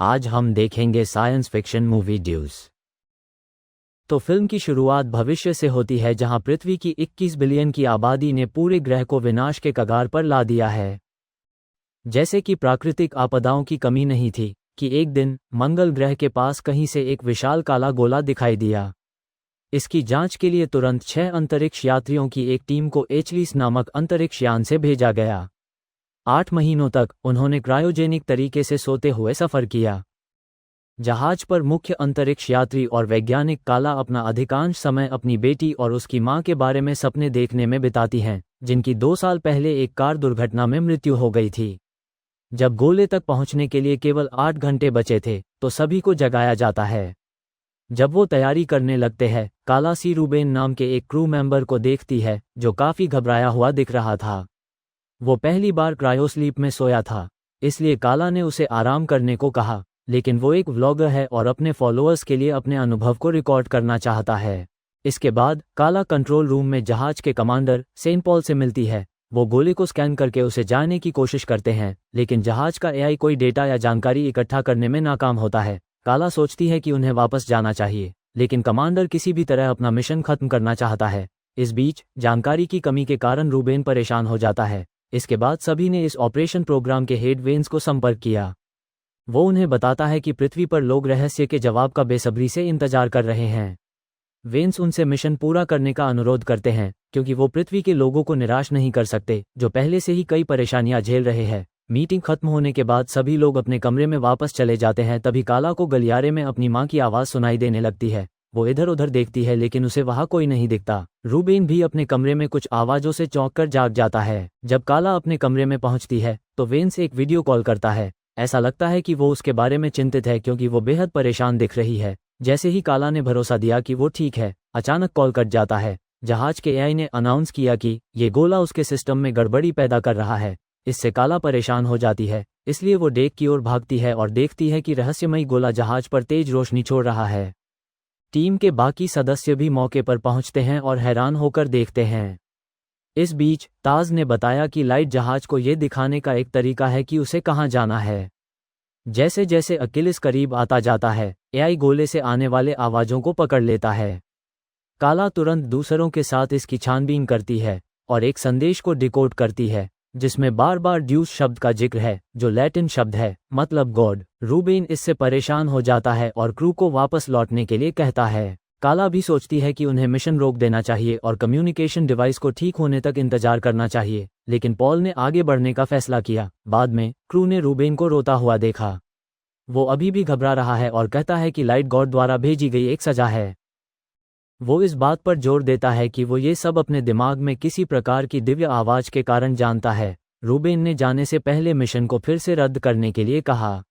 आज हम देखेंगे साइंस फिक्शन मूवी ड्यूस। तो फिल्म की शुरुआत भविष्य से होती है जहां पृथ्वी की 21 बिलियन की आबादी ने पूरे ग्रह को विनाश के कगार पर ला दिया है। जैसे कि प्राकृतिक आपदाओं की कमी नहीं थी कि एक दिन मंगल ग्रह के पास कहीं से एक विशाल काला गोला दिखाई दिया। इसकी जांच के लिए तुरंत 6 अंतरिक्ष यात्रियों की एक टीम को एचलिस नामक अंतरिक्ष यान से भेजा गया। 8 महीनों तक उन्होंने क्रायोजेनिक तरीके से सोते हुए सफर किया। जहाज पर मुख्य अंतरिक्ष यात्री और वैज्ञानिक काला अपना अधिकांश समय अपनी बेटी और उसकी मां के बारे में सपने देखने में बिताती हैं, जिनकी 2 साल पहले एक कार दुर्घटना में मृत्यु हो गई थी। जब गोले तक पहुंचने के लिए केवल 8 घंटे बचे थे तो सभी को जगाया जाता है। जब वो तैयारी करने लगते हैं, काला सी रूबेन नाम के एक क्रू मेंबर को देखती है जो काफी घबराया हुआ दिख रहा था। वो पहली बार क्रायोस्लीप में सोया था, इसलिए काला ने उसे आराम करने को कहा, लेकिन वो एक व्लॉगर है और अपने फॉलोअर्स के लिए अपने अनुभव को रिकॉर्ड करना चाहता है। इसके बाद काला कंट्रोल रूम में जहाज के कमांडर सेंट पॉल से मिलती है। वो गोले को स्कैन करके उसे जानने की कोशिश करते हैं, लेकिन जहाज का एआई कोई डेटा या जानकारी इकट्ठा करने में नाकाम होता है। काला सोचती है कि उन्हें वापस जाना चाहिए, लेकिन कमांडर किसी भी तरह अपना मिशन खत्म करना चाहता है। इस बीच जानकारी की कमी के कारण रूबेन परेशान हो जाता है। इसके बाद सभी ने इस ऑपरेशन प्रोग्राम के हेड वेंस को संपर्क किया। वो उन्हें बताता है कि पृथ्वी पर लोग रहस्य के जवाब का बेसब्री से इंतजार कर रहे हैं। वेंस उनसे मिशन पूरा करने का अनुरोध करते हैं, क्योंकि वो पृथ्वी के लोगों को निराश नहीं कर सकते जो पहले से ही कई परेशानियां झेल रहे हैं। मीटिंग खत्म होने के बाद सभी लोग अपने कमरे में वापस चले जाते हैं। तभी काला को गलियारे में अपनी मां की आवाज सुनाई देने लगती है। वो इधर उधर देखती है, लेकिन उसे वहां कोई नहीं दिखता। रूबेन भी अपने कमरे में कुछ आवाजों से चौंक कर जाग जाता है। जब काला अपने कमरे में पहुंचती है तो वेंस एक वीडियो कॉल करता है। ऐसा लगता है कि वो उसके बारे में चिंतित है, क्योंकि वो बेहद परेशान दिख रही है। जैसे ही काला ने भरोसा दिया कि वो ठीक है, अचानक कॉल कट जाता है। जहाज के एआई ने अनाउंस किया कि ये गोला उसके सिस्टम में गड़बड़ी पैदा कर रहा है। इससे काला परेशान हो जाती है, इसलिए वो डेक की ओर भागती है और देखती है कि रहस्यमयी गोला जहाज पर तेज रोशनी छोड़ रहा है। टीम के बाकी सदस्य भी मौके पर पहुंचते हैं और हैरान होकर देखते हैं। इस बीच ताज ने बताया कि लाइट जहाज को ये दिखाने का एक तरीका है कि उसे कहां जाना है। जैसे जैसे अकिलिस करीब आता जाता है, एआई गोले से आने वाले आवाजों को पकड़ लेता है। काला तुरंत दूसरों के साथ इसकी छानबीन करती है और एक संदेश को डिकोड करती है, जिसमें बार बार ड्यूस शब्द का जिक्र है, जो लैटिन शब्द है मतलब गॉड। रूबेन इससे परेशान हो जाता है और क्रू को वापस लौटने के लिए कहता है। काला भी सोचती है कि उन्हें मिशन रोक देना चाहिए और कम्युनिकेशन डिवाइस को ठीक होने तक इंतजार करना चाहिए, लेकिन पॉल ने आगे बढ़ने का फैसला किया। बाद में क्रू ने रूबेन को रोता हुआ देखा। वो अभी भी घबरा रहा है और कहता है कि लाइट गॉड द्वारा भेजी गई एक सजा है। वो इस बात पर जोर देता है कि वो ये सब अपने दिमाग में किसी प्रकार की दिव्य आवाज के कारण जानता है। रूबेन ने जाने से पहले मिशन को फिर से रद्द करने के लिए कहा।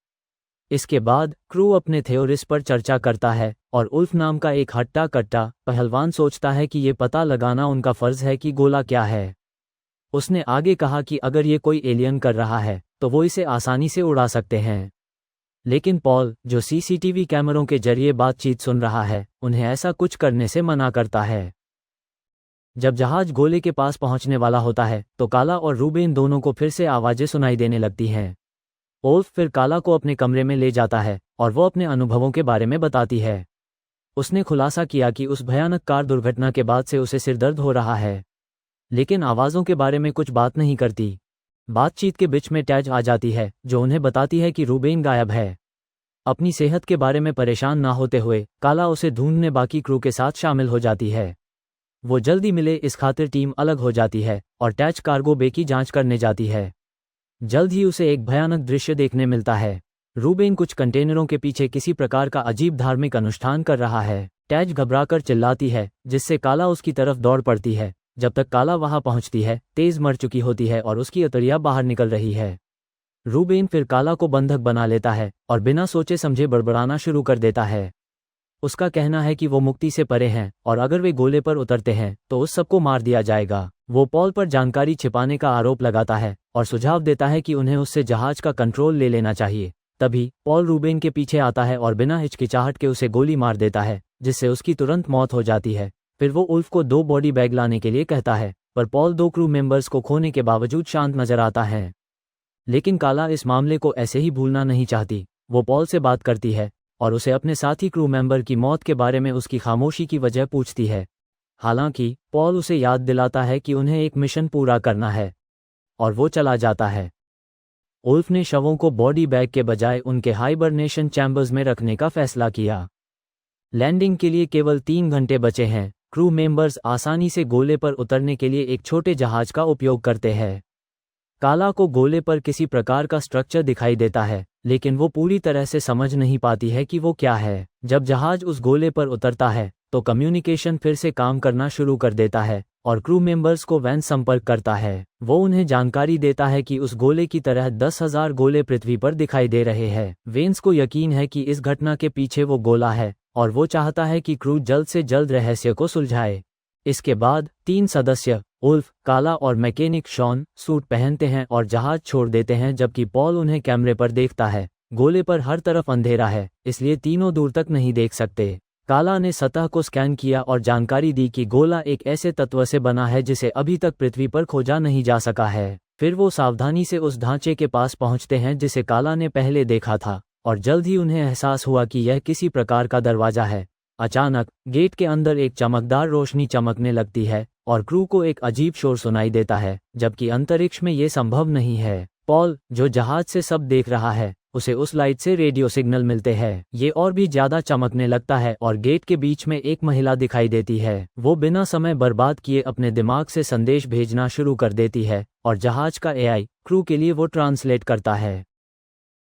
इसके बाद क्रू अपने थ्योरीज पर चर्चा करता है और उल्फ नाम का एक हट्टा कट्टा पहलवान सोचता है कि ये पता लगाना उनका फर्ज है कि गोला क्या है। उसने आगे कहा कि अगर ये कोई एलियन कर रहा है तो वो इसे आसानी से उड़ा सकते हैं। लेकिन पॉल, जो सीसीटीवी कैमरों के जरिए बातचीत सुन रहा है, उन्हें ऐसा कुछ करने से मना करता है। जब जहाज गोले के पास पहुंचने वाला होता है तो काला और रूबेन दोनों को फिर से आवाजें सुनाई देने लगती हैं। ओल्फ फिर काला को अपने कमरे में ले जाता है और वो अपने अनुभवों के बारे में बताती है। उसने खुलासा किया कि उस भयानक कार दुर्घटना के बाद से उसे सिरदर्द हो रहा है, लेकिन आवाज़ों के बारे में कुछ बात नहीं करती। बातचीत के बीच में टैज आ जाती है, जो उन्हें बताती है कि रूबेन गायब है। अपनी सेहत के बारे में परेशान ना होते हुए काला उसे ढूंढने बाकी क्रू के साथ शामिल हो जाती है। वो जल्दी मिले इस खातिर टीम अलग हो जाती है और टैच कार्गो बे की जांच करने जाती है। जल्द ही उसे एक भयानक दृश्य देखने मिलता है। रूबेन कुछ कंटेनरों के पीछे किसी प्रकार का अजीब धार्मिक अनुष्ठान कर रहा है। टैच घबराकर चिल्लाती है, जिससे काला उसकी तरफ दौड़ पड़ती है। जब तक काला वहां पहुंचती है, तेज मर चुकी होती है और उसकी अतड़ियां बाहर निकल रही है। रूबेन फिर काला को बंधक बना लेता है और बिना सोचे समझे बड़बड़ाना शुरू कर देता है। उसका कहना है कि वो मुक्ति से परे हैं और अगर वे गोले पर उतरते हैं तो उस सबको मार दिया जाएगा। वो पॉल पर जानकारी छिपाने का आरोप लगाता है और सुझाव देता है कि उन्हें उससे जहाज का कंट्रोल ले लेना चाहिए। तभी पॉल रूबेन के पीछे आता है और बिना हिचकिचाहट के उसे गोली मार देता है, जिससे उसकी तुरंत मौत हो जाती है। फिर वो उल्फ को 2 बॉडी बैग लाने के लिए कहता है, पर पॉल 2 क्रू मेंबर्स को खोने के बावजूद शांत नजर आता है। लेकिन काला इस मामले को ऐसे ही भूलना नहीं चाहती। वो पॉल से बात करती है और उसे अपने साथी क्रू मेंबर की मौत के बारे में उसकी खामोशी की वजह पूछती है। हालांकि पॉल उसे याद दिलाता है कि उन्हें एक मिशन पूरा करना है और वो चला जाता है। उल्फ ने शवों को बॉडी बैग के बजाय उनके हाइबरनेशन चैम्बर्स में रखने का फैसला किया। लैंडिंग के लिए केवल 3 घंटे बचे हैं। क्रू मेंबर्स आसानी से गोले पर उतरने के लिए एक छोटे जहाज का उपयोग करते हैं। काला को गोले पर किसी प्रकार का स्ट्रक्चर दिखाई देता है, लेकिन वो पूरी तरह से समझ नहीं पाती है कि वो क्या है। जब जहाज उस गोले पर उतरता है तो कम्युनिकेशन फिर से काम करना शुरू कर देता है और क्रू मेंबर्स को वैन संपर्क करता है। वो उन्हें जानकारी देता है कि उस गोले की तरह 10,000 गोले पृथ्वी पर दिखाई दे रहे हैं। वेंस को यकीन है कि इस घटना के पीछे वो गोला है और वो चाहता है कि क्रू जल्द से जल्द रहस्य को सुलझाए। इसके बाद 3 सदस्य उल्फ, काला और मैकेनिक शॉन सूट पहनते हैं और जहाज छोड़ देते हैं, जबकि पॉल उन्हें कैमरे पर देखता है। गोले पर हर तरफ अंधेरा है, इसलिए तीनों दूर तक नहीं देख सकते। काला ने सतह को स्कैन किया और जानकारी दी कि गोला एक ऐसे तत्व से बना है जिसे अभी तक पृथ्वी पर खोजा नहीं जा सका है। फिर वो सावधानी से उस ढांचे के पास पहुंचते हैं जिसे काला ने पहले देखा था और जल्द ही उन्हें एहसास हुआ कि यह किसी प्रकार का दरवाजा है। अचानक गेट के अंदर एक चमकदार रोशनी चमकने लगती है और क्रू को एक अजीब शोर सुनाई देता है, जबकि अंतरिक्ष में ये संभव नहीं है। पॉल, जो जहाज से सब देख रहा है, उसे उस लाइट से रेडियो सिग्नल मिलते हैं। ये और भी ज्यादा चमकने लगता है और गेट के बीच में एक महिला दिखाई देती है। वो बिना समय बर्बाद किए अपने दिमाग से संदेश भेजना शुरू कर देती है और जहाज का एआई क्रू के लिए वो ट्रांसलेट करता है।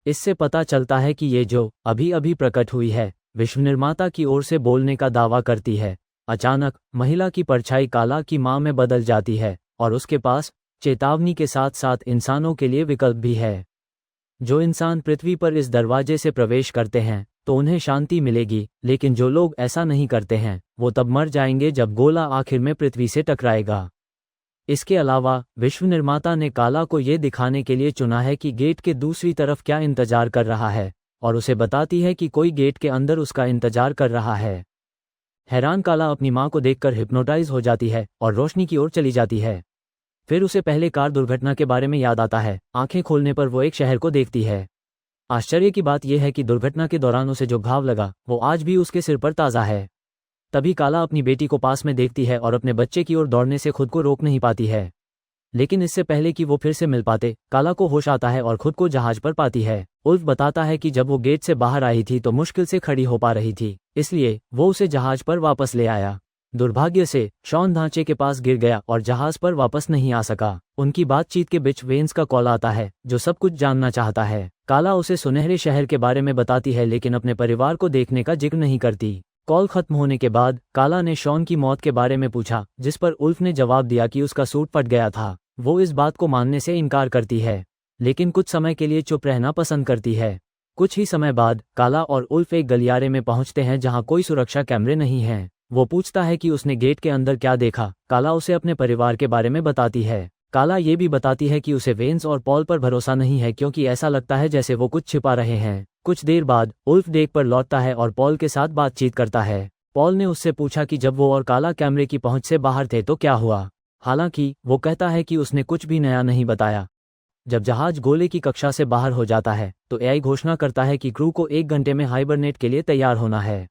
इससे पता चलता है कि ये जो अभी अभी प्रकट हुई है विश्व निर्माता की ओर से बोलने का दावा करती है। अचानक महिला की परछाई काला की मां में बदल जाती है और उसके पास चेतावनी के साथ साथ इंसानों के लिए विकल्प भी है। जो इंसान पृथ्वी पर इस दरवाजे से प्रवेश करते हैं तो उन्हें शांति मिलेगी, लेकिन जो लोग ऐसा नहीं करते हैं वो तब मर जाएंगे जब गोला आखिर में पृथ्वी से टकराएगा। इसके अलावा विश्व निर्माता ने काला को ये दिखाने के लिए चुना है कि गेट के दूसरी तरफ क्या इंतजार कर रहा है और उसे बताती है कि कोई गेट के अंदर उसका इंतजार कर रहा है। हैरान काला अपनी मां को देखकर हिप्नोटाइज हो जाती है और रोशनी की ओर चली जाती है। फिर उसे पहले कार दुर्घटना के बारे में याद आता है। आंखें खोलने पर वो एक शहर को देखती है। आश्चर्य की बात यह है कि दुर्घटना के दौरान उसे जो घाव लगा वो आज भी उसके सिर पर ताज़ा है। तभी काला अपनी बेटी को पास में देखती है और अपने बच्चे की ओर दौड़ने से खुद को रोक नहीं पाती है। लेकिन इससे पहले कि वो फिर से मिल पाते, काला को होश आता है और खुद को जहाज पर पाती है। उल्फ बताता है कि जब वो गेट से बाहर आई थी तो मुश्किल से खड़ी हो पा रही थी, इसलिए वो उसे जहाज पर वापस ले आया। दुर्भाग्य से शॉन ढांचे के पास गिर गया और जहाज पर वापस नहीं आ सका। उनकी बातचीत के बीच वेंस का कॉल आता है, जो सब कुछ जानना चाहता है। काला उसे सुनहरे शहर के बारे में बताती है, लेकिन अपने परिवार को देखने का जिक्र नहीं करती। कॉल खत्म होने के बाद काला ने शॉन की मौत के बारे में पूछा, जिस पर उल्फ ने जवाब दिया कि उसका सूट फट गया था। वो इस बात को मानने से इनकार करती है, लेकिन कुछ समय के लिए चुप रहना पसंद करती है। कुछ ही समय बाद काला और उल्फ एक गलियारे में पहुंचते हैं जहां कोई सुरक्षा कैमरे नहीं हैं। वो पूछता है कि उसने गेट के अंदर क्या देखा। काला उसे अपने परिवार के बारे में बताती है। काला ये भी बताती है कि उसे वेंस और पॉल पर भरोसा नहीं है, क्योंकि ऐसा लगता है जैसे वो कुछ छिपा रहे हैं। कुछ देर बाद उल्फ डेक पर लौटता है और पॉल के साथ बातचीत करता है। पॉल ने उससे पूछा कि जब वो और काला कैमरे की पहुंच से बाहर थे तो क्या हुआ। हालांकि वो कहता है कि उसने कुछ भी नया नहीं बताया। जब जहाज गोले की कक्षा से बाहर हो जाता है तो एआई घोषणा करता है कि क्रू को 1 घंटे में हाइबरनेट के लिए तैयार होना है।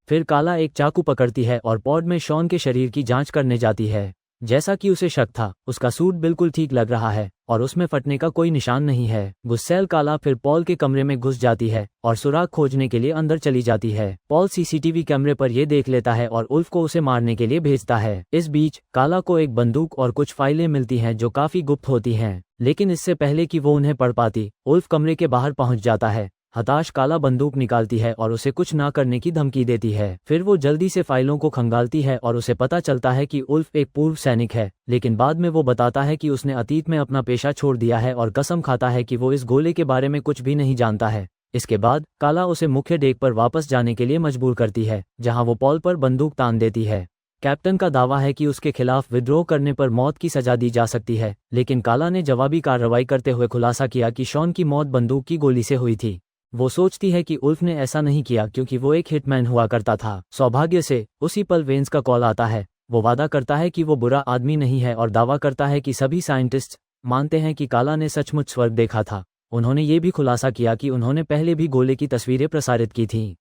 फिर काला एक चाकू पकड़ती है और पॉड में शॉन के शरीर की जांच करने जाती है। जैसा कि उसे शक था, उसका सूट बिल्कुल ठीक लग रहा है और उसमें फटने का कोई निशान नहीं है। गुस्सैल काला फिर पॉल के कमरे में घुस जाती है और सुराग खोजने के लिए अंदर चली जाती है। पॉल सीसीटीवी कैमरे पर यह देख लेता है और उल्फ को उसे मारने के लिए भेजता है। इस बीच काला को एक बंदूक और कुछ फाइलें मिलती हैं जो काफी गुप्त होती हैं, लेकिन इससे पहले कि वो उन्हें पढ़ पाती, उल्फ कमरे के बाहर पहुंच जाता है। हताश काला बंदूक निकालती है और उसे कुछ ना करने की धमकी देती है। फिर वो जल्दी से फाइलों को खंगालती है और उसे पता चलता है कि उल्फ एक पूर्व सैनिक है, लेकिन बाद में वो बताता है कि उसने अतीत में अपना पेशा छोड़ दिया है और कसम खाता है कि वो इस गोले के बारे में कुछ भी नहीं जानता है। इसके बाद काला उसे मुख्य डेक पर वापस जाने के लिए मजबूर करती है, जहां वो पॉल पर बंदूक तान देती है। कैप्टन का दावा है कि उसके खिलाफ विद्रोह करने पर मौत की सजा दी जा सकती है, लेकिन काला ने जवाबी कार्रवाई करते हुए खुलासा किया कि शॉन की मौत बंदूक की गोली से हुई थी। वो सोचती है कि उल्फ ने ऐसा नहीं किया क्योंकि वो एक हिटमैन हुआ करता था। सौभाग्य से उसी पल वेंस का कॉल आता है। वो वादा करता है कि वो बुरा आदमी नहीं है और दावा करता है कि सभी साइंटिस्ट मानते हैं कि काला ने सचमुच स्वर्ग देखा था। उन्होंने ये भी खुलासा किया कि उन्होंने पहले भी गोले की तस्वीरें प्रसारित की थीं।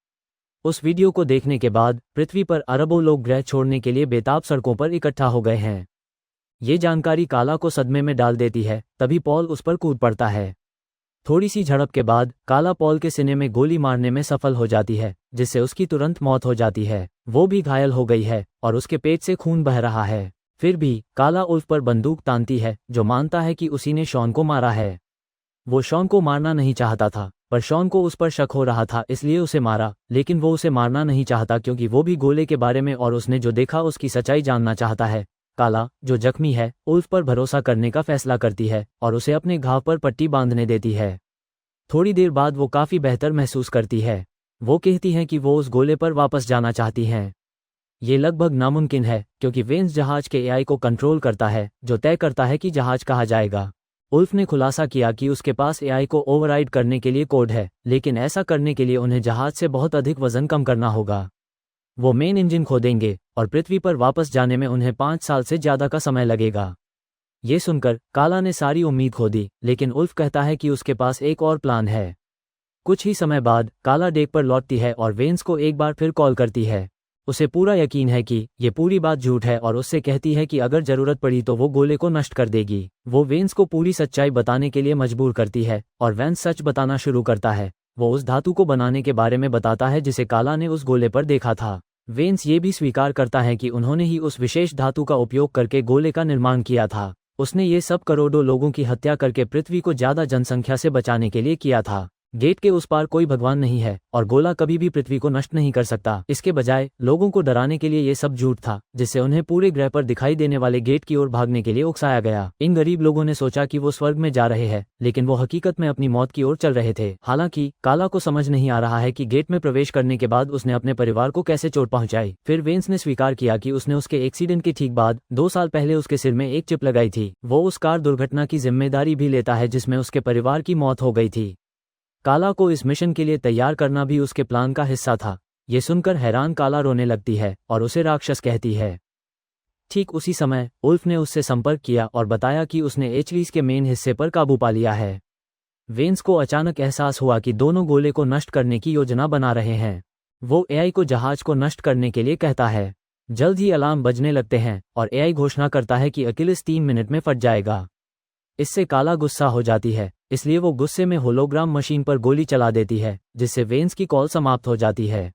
उस वीडियो को देखने के बाद पृथ्वी पर अरबों लोग ग्रह छोड़ने के लिए बेताब सड़कों पर इकट्ठा हो गए हैं। ये जानकारी काला को सदमे में डाल देती है, तभी पॉल उस पर कूद पड़ता है। थोड़ी सी झड़प के बाद काला पॉल के सीने में गोली मारने में सफल हो जाती है, जिससे उसकी तुरंत मौत हो जाती है। वो भी घायल हो गई है और उसके पेट से खून बह रहा है। फिर भी काला उल्फ पर बंदूक तानती है, जो मानता है कि उसी ने शॉन को मारा है। वो शॉन को मारना नहीं चाहता था, पर शॉन को उस पर शक हो रहा था, इसलिए उसे मारा। लेकिन वो उसे मारना नहीं चाहता क्योंकि वो भी गोले के बारे में और उसने जो देखा उसकी सच्चाई जानना चाहता है। काला, जो जख्मी है, उल्फ पर भरोसा करने का फैसला करती है और उसे अपने घाव पर पट्टी बांधने देती है। थोड़ी देर बाद वो काफ़ी बेहतर महसूस करती है। वो कहती हैं कि वो उस गोले पर वापस जाना चाहती हैं। ये लगभग नामुमकिन है क्योंकि वेन्स जहाज के एआई को कंट्रोल करता है, जो तय करता है कि जहाज कहाँ जाएगा। उल्फ ने खुलासा किया कि उसके पास एआई को ओवरराइड करने के लिए कोड है, लेकिन ऐसा करने के लिए उन्हें जहाज से बहुत अधिक वजन कम करना होगा। वो मेन इंजन खोदेंगे और पृथ्वी पर वापस जाने में उन्हें 5 साल से ज़्यादा का समय लगेगा। ये सुनकर काला ने सारी उम्मीद खो दी, लेकिन उल्फ कहता है कि उसके पास एक और प्लान है। कुछ ही समय बाद काला डेक पर लौटती है और वेन्स को एक बार फिर कॉल करती है। उसे पूरा यकीन है कि ये पूरी बात झूठ है और उससे कहती है कि अगर जरूरत पड़ी तो वो गोले को नष्ट कर देगी। वो वेन्स को पूरी सच्चाई बताने के लिए मजबूर करती है और वेन्स सच बताना शुरू करता है। वो उस धातु को बनाने के बारे में बताता है जिसे काला ने उस गोले पर देखा था। वेन्स ये भी स्वीकार करता है कि उन्होंने ही उस विशेष धातु का उपयोग करके गोले का निर्माण किया था। उसने ये सब करोड़ों लोगों की हत्या करके पृथ्वी को ज़्यादा जनसंख्या से बचाने के लिए किया था। गेट के उस पार कोई भगवान नहीं है और गोला कभी भी पृथ्वी को नष्ट नहीं कर सकता। इसके बजाय लोगों को डराने के लिए ये सब झूठ था, जिससे उन्हें पूरे ग्रह पर दिखाई देने वाले गेट की ओर भागने के लिए उकसाया गया। इन गरीब लोगों ने सोचा कि वो स्वर्ग में जा रहे हैं, लेकिन वो हकीकत में अपनी मौत की ओर चल रहे थे। हालांकि काला को समझ नहीं आ रहा है कि गेट में प्रवेश करने के बाद उसने अपने परिवार को कैसे चोट पहुंचाई। फिर वेन्स ने स्वीकार किया कि उसने उसके एक्सीडेंट के ठीक बाद 2 साल पहले उसके सिर में एक चिप लगाई थी। वो उस कार दुर्घटना की जिम्मेदारी भी लेता है जिसमें उसके परिवार की मौत हो गई थी। काला को इस मिशन के लिए तैयार करना भी उसके प्लान का हिस्सा था। ये सुनकर हैरान काला रोने लगती है और उसे राक्षस कहती है। ठीक उसी समय उल्फ ने उससे संपर्क किया और बताया कि उसने एचलीस के मेन हिस्से पर काबू पा लिया है। वेन्स को अचानक एहसास हुआ कि दोनों गोले को नष्ट करने की योजना बना रहे हैं। वो एआई को जहाज को नष्ट करने के लिए कहता है। जल्द ही अलार्म बजने लगते हैं और एआई घोषणा करता है कि अकिलिस 3 मिनट में फट जाएगा। इससे काला गुस्सा हो जाती है, इसलिए वो गुस्से में होलोग्राम मशीन पर गोली चला देती है, जिससे वेन्स की कॉल समाप्त हो जाती है।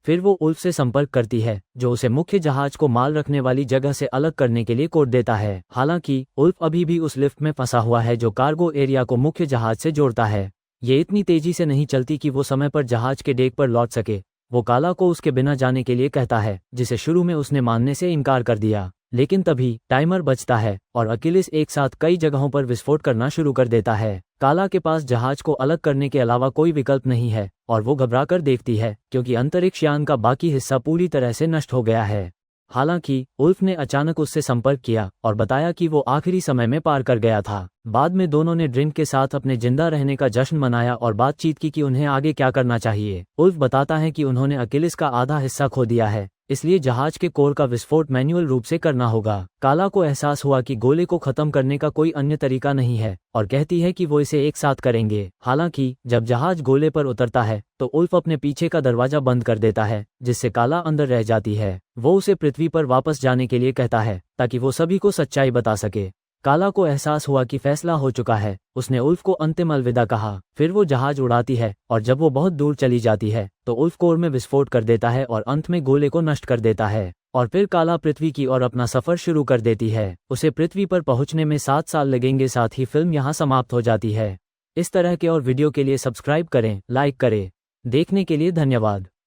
फिर वो उल्फ से संपर्क करती है, जो उसे मुख्य जहाज को माल रखने वाली जगह से अलग करने के लिए कोड देता है। हालांकि उल्फ अभी भी उस लिफ्ट में फंसा हुआ है जो कार्गो एरिया को मुख्य जहाज से जोड़ता है। ये इतनी तेजी से नहीं चलती कि वो समय पर जहाज के डेक पर लौट सके। वो काला को उसके बिना जाने के लिए कहता है, जिसे शुरू में उसने मानने से इनकार कर दिया। लेकिन तभी टाइमर बजता है और अकिलिस एक साथ कई जगहों पर विस्फोट करना शुरू कर देता है। काला के पास जहाज को अलग करने के अलावा कोई विकल्प नहीं है और वो घबराकर देखती है क्योंकि अंतरिक्ष यान का बाकी हिस्सा पूरी तरह से नष्ट हो गया है। हालांकि उल्फ ने अचानक उससे संपर्क किया और बताया कि वो आखिरी समय में पार कर गया था। बाद में दोनों ने ड्रिंक के साथ अपने जिंदा रहने का जश्न मनाया और बातचीत की कि उन्हें आगे क्या करना चाहिए। उल्फ बताता है कि उन्होंने अकिलिस का आधा हिस्सा खो दिया है, इसलिए जहाज के कोर का विस्फोट मैन्युअल रूप से करना होगा। काला को एहसास हुआ कि गोले को खत्म करने का कोई अन्य तरीका नहीं है और कहती है कि वो इसे एक साथ करेंगे। हालांकि जब जहाज गोले पर उतरता है तो उल्फ अपने पीछे का दरवाजा बंद कर देता है, जिससे काला अंदर रह जाती है। वो उसे पृथ्वी पर वापस जाने के लिए कहता है ताकि वो सभी को सच्चाई बता सके। काला को एहसास हुआ कि फैसला हो चुका है। उसने उल्फ को अंतिम अलविदा कहा। फिर वो जहाज उड़ाती है और जब वो बहुत दूर चली जाती है तो उल्फ कोर में विस्फोट कर देता है और अंत में गोले को नष्ट कर देता है। और फिर काला पृथ्वी की ओर अपना सफर शुरू कर देती है। उसे पृथ्वी पर पहुंचने में 7 साल लगेंगे। साथ ही फिल्म यहाँ समाप्त हो जाती है। इस तरह के और वीडियो के लिए सब्सक्राइब करें, लाइक करें। देखने के लिए धन्यवाद।